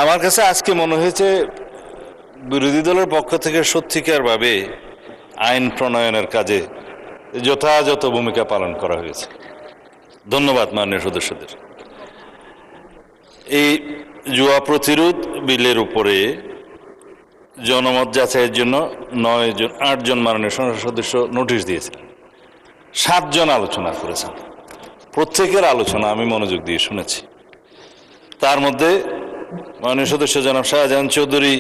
আমার কাছে আজকে মনে হয়েছে বিরোধী দলের পক্ষ থেকে সত্যিকারভাবে আইন প্রণয়নের কাজে যথাযথ ভূমিকা পালন করা হয়েছে। ধন্যবাদ মাননীয় সদস্যদের। এই জুয়া প্রতিরোধ বিলের উপরে জনমত যাচাইয়ের জন্য 8জন মাননীয় সংসদ সদস্য নোটিশ দিয়েছিলেন। 7 জন আলোচনা করেছেন। প্রত্যেকের আলোচনা আমি মনোযোগ দিয়ে শুনেছি। তার মধ্যে মাননীয় সদস্য জনাব শাহজাহান চৌধুরী,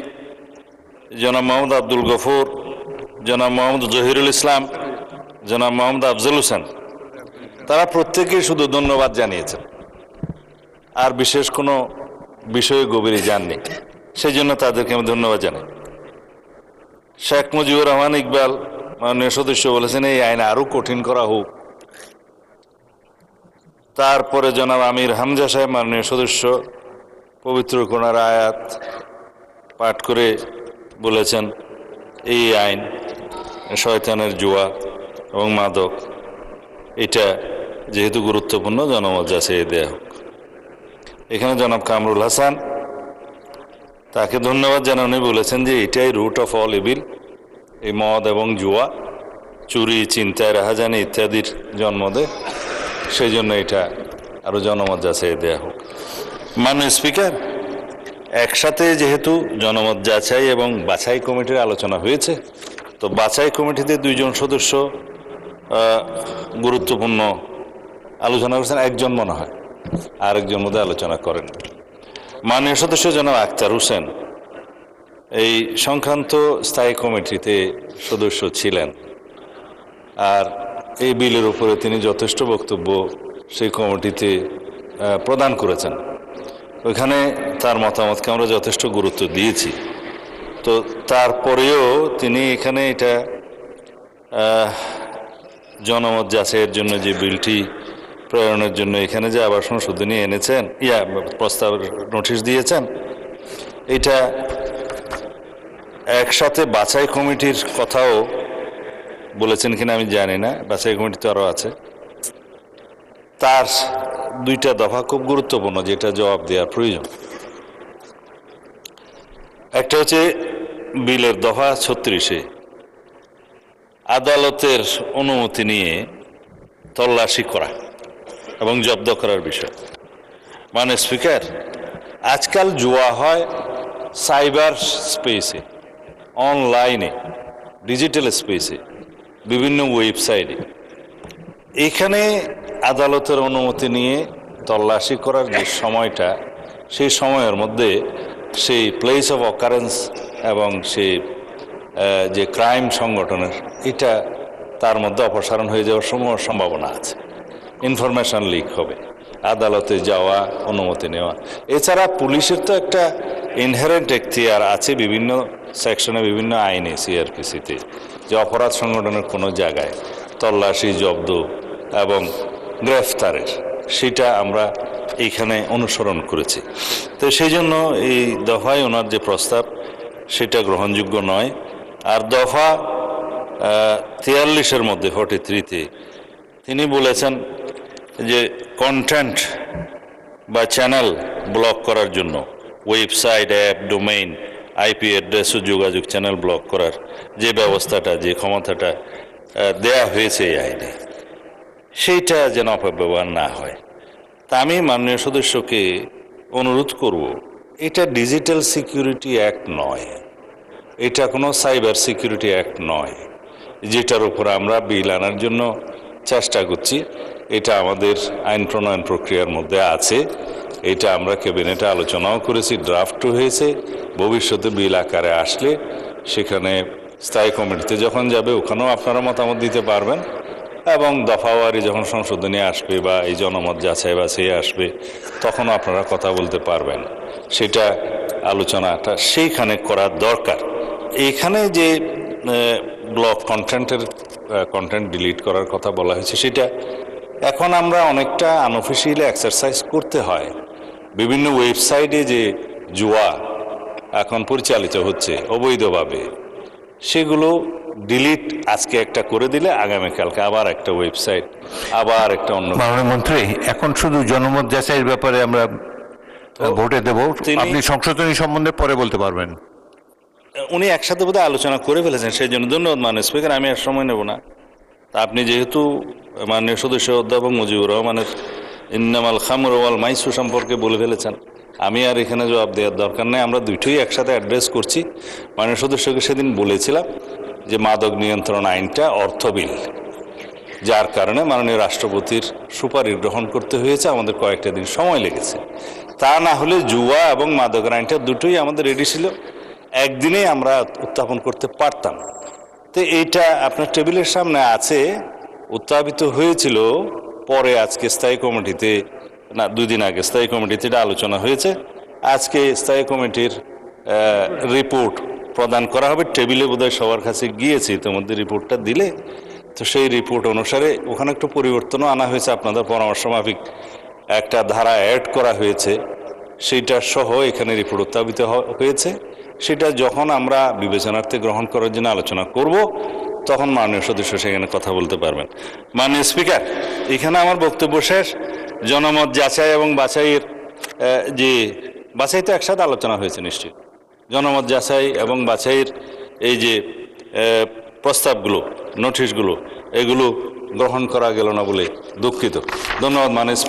জনাব মোহাম্মদ আব্দুল গফুর, জনাব মোহাম্মদ জহিরুল ইসলাম, জনাব মোহাম্মদ আফজল হোসেন, তারা প্রত্যেকেই শুধু ধন্যবাদ জানিয়েছেন, আর বিশেষ কোনো বিষয়ে গভীরে যাননি। সেই জন্য তাদেরকে আমি ধন্যবাদ জানাই। শেখ মুজিবুর রহমান ইকবাল মাননীয় সদস্য বলেছেন এই আইন আরো কঠিন করা হোক। তারপরে জনাব আমির হামজা সাহেব মাননীয় সদস্য পবিত্র কোরআনের আয়াত পাঠ করে বলেছেন এই আইন শয়তানের জুয়া এবং মাদক এটা যেহেতু গুরুত্বপূর্ণ জনমত যাচাই দেয়া হোক। এখানে জনাব কামরুল হাসান, তাকে ধন্যবাদ জানানো, বলেছেন যে এটাই রুট অফ অল ইভিল, এই মদ এবং জুয়া, চুরি, চিন্তায়, রাহাজানি ইত্যাদির জন্ম দেয়, সেই জন্য এটা আরো জনমত যাচাই দেয়া হোক। মাননীয় স্পিকার, একসাথে যেহেতু জনমত যাচাই এবং বাছাই কমিটির আলোচনা হয়েছে, তো বাছাই কমিটিতে 2 জন সদস্য গুরুত্বপূর্ণ আলোচনা করেছেন, একজন মনে হয় আরেকজন মধ্যে আলোচনা করেন। মাননীয় সদস্য জনাব আক্তার হোসেন এই সংক্রান্ত স্থায়ী কমিটিতে সদস্য ছিলেন, আর এই বিলের উপরে তিনি যথেষ্ট বক্তব্য সেই কমিটিতে প্রদান করেছেন। ওইখানে তার মতামতকে আমরা যথেষ্ট গুরুত্ব দিয়েছি। তো তারপরেও তিনি এখানে এটা জনমত যাচাইয়ের জন্য যে বিলটি প্রয়োজনের জন্য এখানে যে আবার সংশোধনী এনেছেন, প্রস্তাব নোটিশ দিয়েছেন, এটা একসাথে বাছাই কমিটির কথাও বলেছেন কিনা আমি জানি না, বাছাই কমিটি তো আরও আছে। তার 2টা দফা খুব গুরুত্বপূর্ণ, যেটা জবাব দেওয়ার প্রয়োজন। একটা হচ্ছে বিলের দফা 36-এ আদালতের অনুমতি নিয়ে তল্লাশি করা এবং জব্দ করার বিষয়। মানে স্পিকার, আজকাল জুয়া হয় সাইবার স্পেসে, অনলাইনে, ডিজিটাল স্পেসে, বিভিন্ন ওয়েবসাইটে। এখানে আদালতের অনুমতি নিয়ে তল্লাশি করার যে সময়টা, সেই সময়ের মধ্যে সেই প্লেস অফ অকারেন্স এবং সেই যে ক্রাইম সংগঠনের এটা তার মধ্যে অপসারণ হয়ে যাওয়ার সম্ভাবনা আছে। ইনফরমেশন লিক হবে, আদালতে যাওয়া, অনুমতি নেওয়া। এছাড়া পুলিশের তো একটা ইনহেরেন্ট এখতিয়ার আছে বিভিন্ন সেকশনে, বিভিন্ন আইনে, সিআরপিসিতে, যে অপরাধ সংগঠনের কোনো জায়গায় তল্লাশি, জব্দ এবং গ্রেফতারের, সেটা আমরা এইখানে অনুসরণ করেছি। তো সেই জন্য এই দফায় ওনার যে প্রস্তাব সেটা গ্রহণযোগ্য নয়। আর দফা 43-এর মধ্যে 43-তে তিনি বলেছেন যে কন্টেন্ট বা চ্যানেল ব্লক করার জন্য website, app, domain, IP address ও যোগাযোগ চ্যানেল ব্লক করার যে ব্যবস্থাটা, যে ক্ষমতাটা দেয়া হয়েছে এই আইনে, সেইটা যেন অপব্যবহার না হয়। তা আমি মাননীয় সদস্যকে অনুরোধ করব, এটা ডিজিটাল সিকিউরিটি অ্যাক্ট নয়, এটা কোনো সাইবার সিকিউরিটি অ্যাক্ট নয়, যেটার উপর আমরা বিল আনার জন্য চেষ্টা করছি। এটা আমাদের আইন প্রণয়ন প্রক্রিয়ার মধ্যে আছে, এটা আমরা ক্যাবিনেটে আলোচনাও করেছি, ড্রাফটও হয়েছে। ভবিষ্যতে বিল আকারে আসলে সেখানে স্থায়ী কমিটিতে যখন যাবে ওখানেও আপনারা মতামত দিতে পারবেন, এবং দফাওয়ারি যখন সংশোধনী আসবে বা এই জনমত যাচাই বাছাই আসবে তখনও আপনারা কথা বলতে পারবেন। সেটা আলোচনাটা সেইখানে করার দরকার। এখানে যে ব্লক কন্টেন্ট ডিলিট করার কথা বলা হয়েছে, সেটা এখন আমরা অনেকটা আনঅফিসিয়ালি এক্সারসাইজ করতে হয়। বিভিন্ন ওয়েবসাইটে যে জুয়া এখন পরিচালিত হচ্ছে অবৈধভাবে, সেগুলো ডিলিট আজকে একটা করে দিলে আগামীকালকে আবার একটা ওয়েবসাইট, আবার একটা অন্য। মাননীয় মন্ত্রী, এখন শুধু জনমত যাচাইয়ের ব্যাপারে আমরা ভোটে দেব, তিনি- আপনি সংশোধনী সম্বন্ধে পরে বলতে পারবেন। উনি একসাথে বোধহয় আলোচনা করে ফেলেছেন, সেই জন্য ধন্যবাদ মাননীয় স্পিকার, আমি আর সময় নেব না। তা আপনি যেহেতু মাননীয় সদস্য অধ্যাপক মুজিবুর রহমানের ইন্নামাল খামর ওয়াল মাইসু সম্পর্কে বলে ফেলেছেন, আমি আর এখানে জবাব দেওয়ার দরকার নেই। আমরা দুইটোই একসাথে অ্যাড্রেস করছি। মাননীয় সদস্যকে সেদিন বলেছিলাম যে মাদক নিয়ন্ত্রণ আইনটা অর্থ বিল, যার কারণে মাননীয় রাষ্ট্রপতির সুপারিশ গ্রহণ করতে হয়েছে, আমাদের কয়েকটা দিন সময় লেগেছে। তা না হলে জুয়া এবং মাদকের আইনটা দুটোই আমাদের রেডি ছিল, একদিনেই আমরা উত্থাপন করতে পারতাম। তো এইটা আপনার টেবিলের সামনে আছে, উত্থাপিত হয়েছিল, পরে আজকে স্থায়ী কমিটিতে, না 2 দিন আগে স্থায়ী কমিটিতে এটা আলোচনা হয়েছে। আজকে স্থায়ী কমিটির রিপোর্ট প্রদান করা হবে। টেবিলে বোধহয় সবার কাছে গিয়েছে, ইতিমধ্যে রিপোর্টটা দিলে তো সেই রিপোর্ট অনুসারে ওখানে একটু পরিবর্তনও আনা হয়েছে, আপনাদের পরামর্শ মাফিক একটা ধারা অ্যাড করা হয়েছে, সেইটা সহ এখানে রিপোর্ট উত্থাপিত হয়েছে। সেটা যখন আমরা বিবেচনার্থে গ্রহণ করার জন্য আলোচনা করব, তখন মাননীয় সদস্য সেখানে কথা বলতে পারবেন। মাননীয় স্পিকার, এখানে আমার বক্তব্য শেষ। জনমত যাচাই এবং বাছাইয়ের যে বাছাই তো একসাথে আলোচনা হয়েছে নিশ্চয়ই, জনমত যাচাই এবং বাছাইয়ের এই যে প্রস্তাবগুলো, নোটিশগুলো, এগুলো গ্রহণ করা গেল না বলে দুঃখিত। ধন্যবাদ মাননীয় স্পিকার।